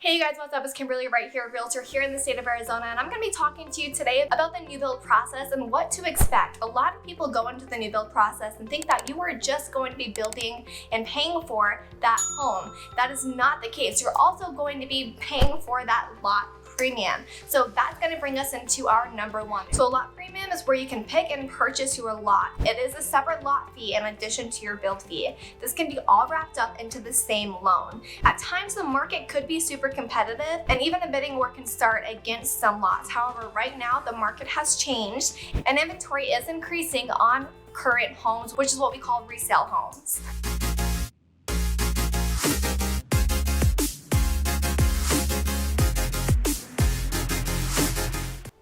Hey you guys, what's up? It's Kimberly, Wright here, realtor here in the state of Arizona, and I'm going to be talking to you today about the new build process and what to expect. A lot of people go into the new build process and think that you are just going to be building and paying for that home. That is not the case. You're also going to be paying for that lot premium. So that's going to bring us into our number one. So a lot premium is where you can pick and purchase your lot. It is a separate lot fee in addition to your build fee. This can be all wrapped up into the same loan. At times the market could be super competitive and even a bidding war can start against some lots. However, right now the market has changed and inventory is increasing on current homes, which is what we call resale homes.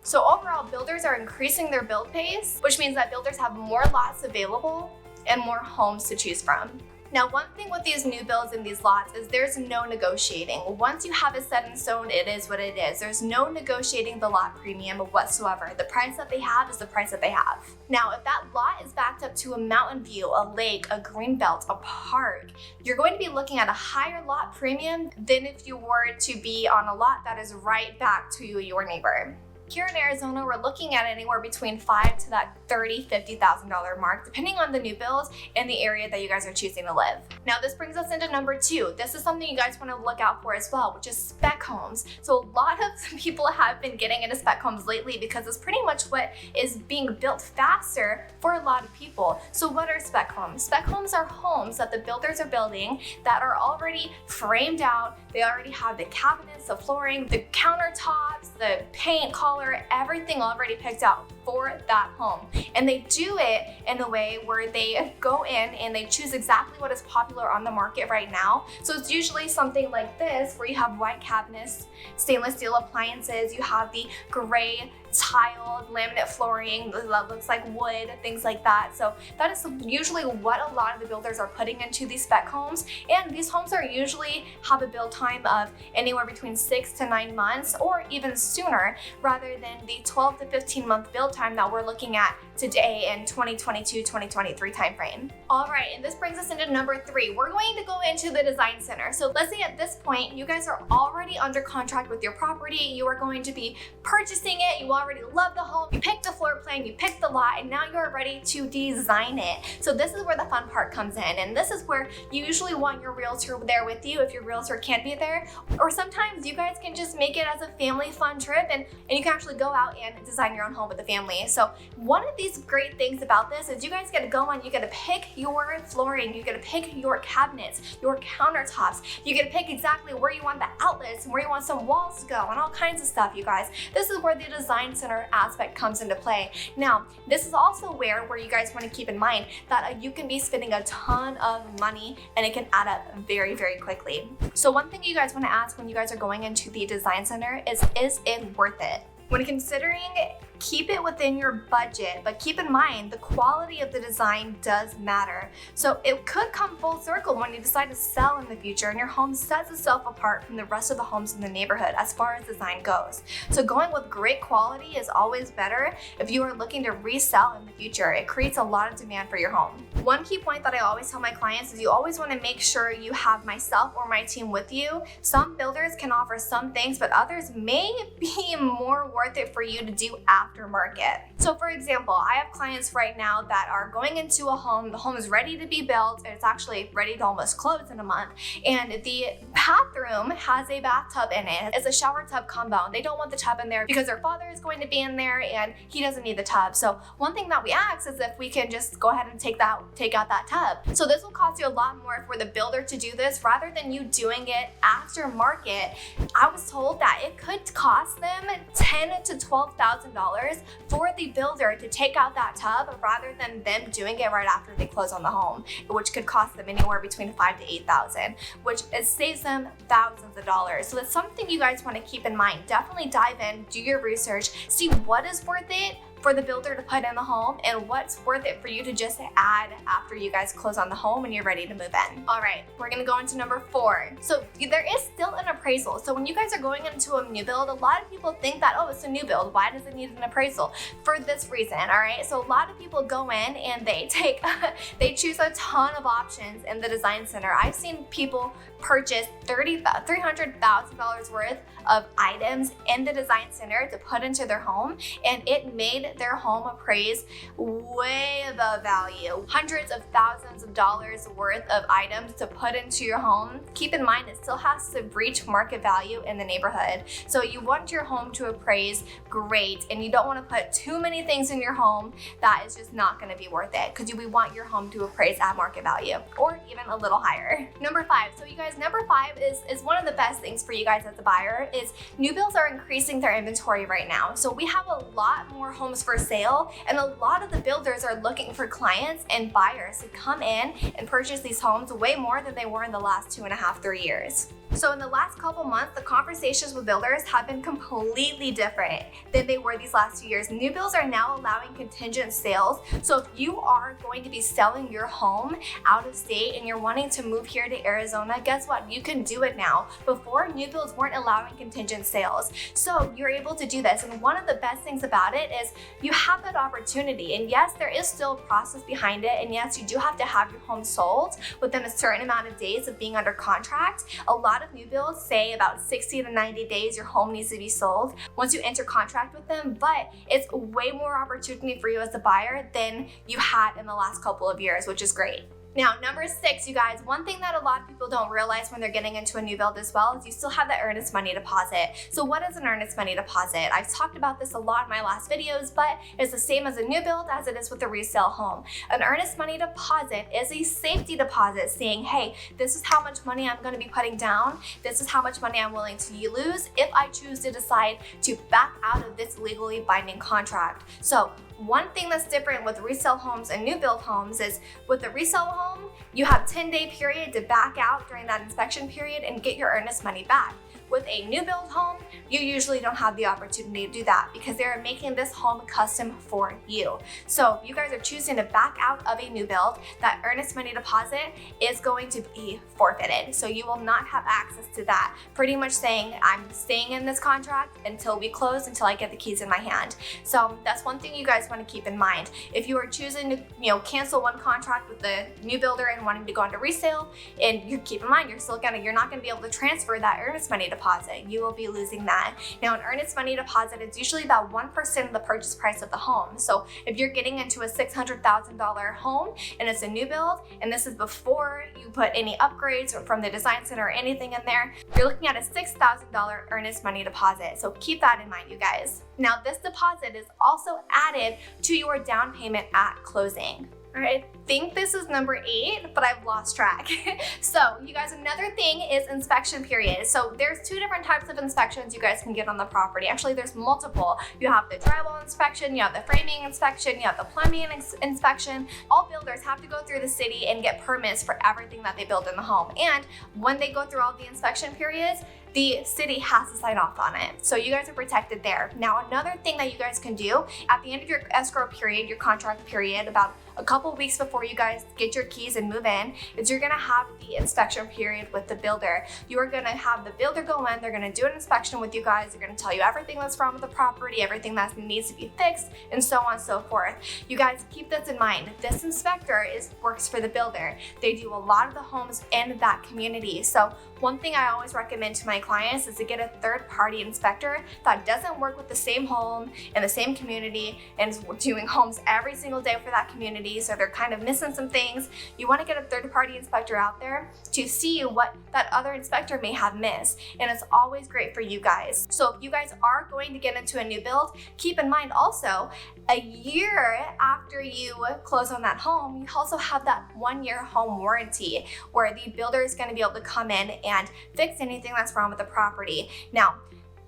So overall, builders are increasing their build pace, which means that builders have more lots available and more homes to choose from. Now, one thing with these new builds and these lots is there's no negotiating. Once you have it set in stone, it is what it is. There's no negotiating the lot premium whatsoever. The price that they have is the price that they have. Now, if that lot is backed up to a mountain view, a lake, a green belt, a park, you're going to be looking at a higher lot premium than if you were to be on a lot that is right back to your neighbor. Here in Arizona, we're looking at anywhere between $5,000 to that $30,000, $50,000 mark, depending on the new builds and the area that you guys are choosing to live. Now, this brings us into number two. This is something you guys want to look out for as well, which is spec homes. So a lot of people have been getting into spec homes lately because it's pretty much what is being built faster for a lot of people. So what are spec homes? Spec homes are homes that the builders are building that are already framed out. They already have the cabinets, the flooring, the countertops, the paint, color, everything already picked out for that home. And they do it in a way where they go in and they choose exactly what is popular on the market right now. So it's usually something like this, where you have white cabinets, stainless steel appliances, you have the gray tiled laminate flooring that looks like wood, things like that. So that is usually what a lot of the builders are putting into these spec homes. And these homes are usually have a build time of anywhere between 6 to 9 months or even sooner, rather than the 12 to 15 month build time that we're looking at today in 2022-2023 timeframe. All right, and this brings us into number three. We're going to go into the design center. So let's say at this point, you guys are already under contract with your property. You are going to be purchasing it. You already love the home. You picked the floor plan, you picked the lot, and now you're ready to design it. So this is where the fun part comes in. And this is where you usually want your realtor there with you if your realtor can't be there. Or sometimes you guys can just make it as a family fun trip and you can actually go out and design your own home with the family. So one of these great things about this is you guys get to go on, you get to pick your flooring, you get to pick your cabinets, your countertops, you get to pick exactly where you want the outlets and where you want some walls to go and all kinds of stuff, you guys. This is where the design center aspect comes into play. Now, this is also where you guys want to keep in mind that you can be spending a ton of money and it can add up very, very quickly. So one thing you guys want to ask when you guys are going into the design center is it worth it? When considering, keep it within your budget, but keep in mind the quality of the design does matter. So it could come full circle when you decide to sell in the future and your home sets itself apart from the rest of the homes in the neighborhood as far as design goes. So going with great quality is always better if you are looking to resell in the future. It creates a lot of demand for your home. One key point that I always tell my clients is you always want to make sure you have myself or my team with you. Some builders can offer some things, but others may be more worth it for you to do aftermarket. So for example, I have clients right now that are going into a home, the home is ready to be built, and it's actually ready to almost close in a month, and the bathroom has a bathtub in it. It's a shower tub combo. They don't want the tub in there because their father is going to be in there and he doesn't need the tub. So one thing that we ask is if we can just go ahead and take out that tub. So this will cost you a lot more for the builder to do this rather than you doing it aftermarket. I was told that it could cost them $10,000 to $12,000 for the builder to take out that tub rather than them doing it right after they close on the home, which could cost them anywhere between $5,000 to $8,000, which saves them thousands of dollars. So that's something you guys want to keep in mind. Definitely dive in, do your research, see what is worth it for the builder to put in the home and what's worth it for you to just add after you guys close on the home and you're ready to move in. All right, we're gonna go into number 4. So there is still an appraisal. So when you guys are going into a new build, a lot of people think that, oh, it's a new build, why does it need an appraisal? For this reason, all right? So a lot of people go in and they they choose a ton of options in the design center. I've seen people purchase $300,000 worth of items in the design center to put into their home, and it made their home appraise way above value. Hundreds of thousands of dollars worth of items to put into your home. Keep in mind, it still has to reach market value in the neighborhood. So you want your home to appraise great, and you don't want to put too many things in your home that is just not going to be worth it, because we want your home to appraise at market value or even a little higher. Number 5. So you guys, number 5 is one of the best things for you guys as a buyer is new builds are increasing their inventory right now. So we have a lot more homes for sale, and a lot of the builders are looking for clients and buyers to come in and purchase these homes way more than they were in the last 2.5, 3 years. So in the last couple months, the conversations with builders have been completely different than they were these last 2 years. New builds are now allowing contingent sales. So if you are going to be selling your home out of state and you're wanting to move here to Arizona, guess what? You can do it now. Before, new builds weren't allowing contingent sales. So you're able to do this. And one of the best things about it is you have that opportunity. And yes, there is still a process behind it. And yes, you do have to have your home sold within a certain amount of days of being under contract. A lot of new builds say about 60 to 90 days your home needs to be sold once you enter contract with them, but it's way more opportunity for you as a buyer than you had in the last couple of years, which is great. Now, number 6, you guys, one thing that a lot of people don't realize when they're getting into a new build as well is you still have the earnest money deposit. So what is an earnest money deposit? I've talked about this a lot in my last videos, but it's the same as a new build as it is with a resale home. An earnest money deposit is a safety deposit saying, hey, this is how much money I'm going to be putting down. This is how much money I'm willing to lose if I choose to decide to back out of this legally binding contract. So one thing that's different with resale homes and new build homes is with the resale home, you have 10-day period to back out during that inspection period and get your earnest money back. With a new build home, you usually don't have the opportunity to do that because they're making this home custom for you. So if you guys are choosing to back out of a new build, that earnest money deposit is going to be forfeited. So you will not have access to that. Pretty much saying, I'm staying in this contract until we close, until I get the keys in my hand. So that's one thing you guys want to keep in mind. If you are choosing to cancel one contract with the new builder and wanting to go into resale, and you keep in mind, you're not gonna be able to transfer that earnest money deposit. You will be losing that. Now, an earnest money deposit is usually about 1% of the purchase price of the home. So if you're getting into a $600,000 home and it's a new build, and this is before you put any upgrades or from the design center or anything in there, you're looking at a $6,000 earnest money deposit. So keep that in mind, you guys. Now, this deposit is also added to your down payment at closing. All right, I think this is number 8, but I've lost track. So you guys, another thing is inspection period. So there's 2 different types of inspections you guys can get on the property. Actually, there's multiple. You have the drywall inspection, you have the framing inspection, you have the plumbing inspection. All builders have to go through the city and get permits for everything that they build in the home. And when they go through all the inspection periods, the city has to sign off on it. So you guys are protected there. Now, another thing that you guys can do at the end of your escrow period, your contract period, about a couple weeks before you guys get your keys and move in, is you're gonna have the inspection period with the builder. You are gonna have the builder go in, they're gonna do an inspection with you guys, they're gonna tell you everything that's wrong with the property, everything that needs to be fixed, and so on and so forth. You guys keep this in mind. This inspector works for the builder. They do a lot of the homes in that community. So one thing I always recommend to my clients is to get a third-party inspector that doesn't work with the same home in the same community and is doing homes every single day for that community, so they're kind of missing some things. You want to get a third-party inspector out there to see what that other inspector may have missed, and it's always great for you guys. So if you guys are going to get into a new build, keep in mind also, a year after you close on that home, you also have that 1-year home warranty where the builder is going to be able to come in and fix anything that's wrong with the property. Now,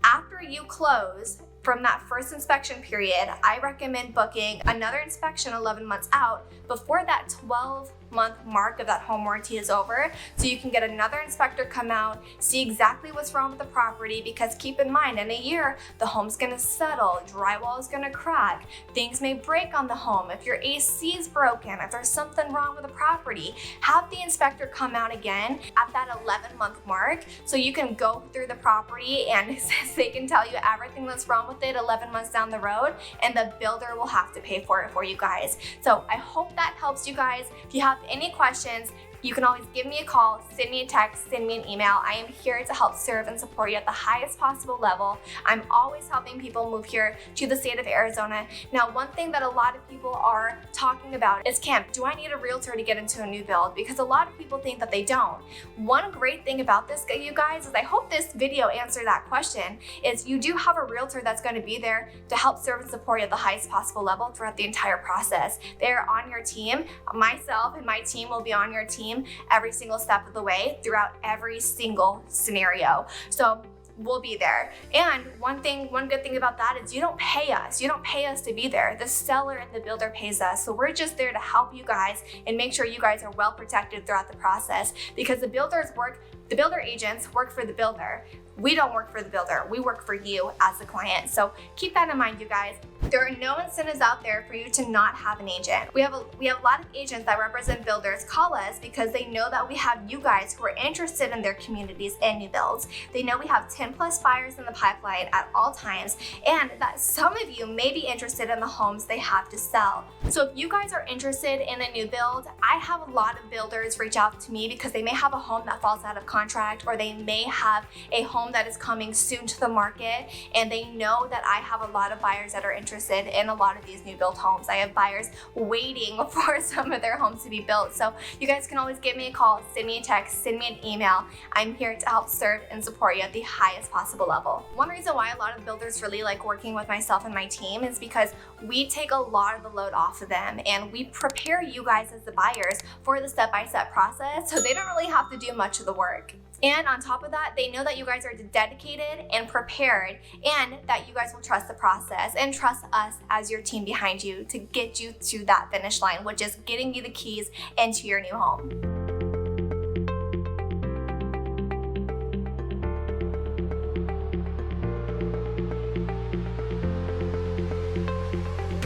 after you close, from that first inspection period, I recommend booking another inspection 11 months out before that 12 11-month mark of that home warranty is over, so you can get another inspector come out, see exactly what's wrong with the property, because keep in mind, in a year, the home's gonna settle, drywall is gonna crack, things may break on the home, if your AC is broken, if there's something wrong with the property, have the inspector come out again at that 11-month mark so you can go through the property and they can tell you everything that's wrong with it 11 months down the road, and the builder will have to pay for it for you guys. So I hope that helps you guys. If you have any questions, you can always give me a call, send me a text, send me an email. I am here to help serve and support you at the highest possible level. I'm always helping people move here to the state of Arizona. Now, one thing that a lot of people are talking about is, Kim, do I need a realtor to get into a new build? Because a lot of people think that they don't. One great thing about this, you guys, is I hope this video answered that question, is you do have a realtor that's going to be there to help serve and support you at the highest possible level throughout the entire process. They're on your team. Myself and my team will be on your team every single step of the way throughout every single scenario. So we'll be there. And one good thing about that is you don't pay us. You don't pay us to be there. The seller and the builder pays us. So we're just there to help you guys and make sure you guys are well protected throughout the process, because the builder agents work for the builder. We don't work for the builder. We work for you as the client. So keep that in mind, you guys. There are no incentives out there for you to not have an agent. We have a lot of agents that represent builders call us because they know that we have you guys who are interested in their communities and new builds. They know we have 10 plus buyers in the pipeline at all times, and that some of you may be interested in the homes they have to sell. So if you guys are interested in a new build, I have a lot of builders reach out to me because they may have a home that falls out of contract, or they may have a home that is coming soon to the market, and they know that I have a lot of buyers that are interested in a lot of these new build homes. I have buyers waiting for some of their homes to be built. So you guys can always give me a call, send me a text, send me an email. I'm here to help serve and support you at the highest possible level. One reason why a lot of builders really like working with myself and my team is because we take a lot of the load off of them, and we prepare you guys as the buyers for the step-by-step process, so they don't really have to do much of the work. And on top of that, they know that you guys are dedicated and prepared, and that you guys will trust the process and trust us as your team behind you to get you to that finish line, which is getting you the keys into your new home.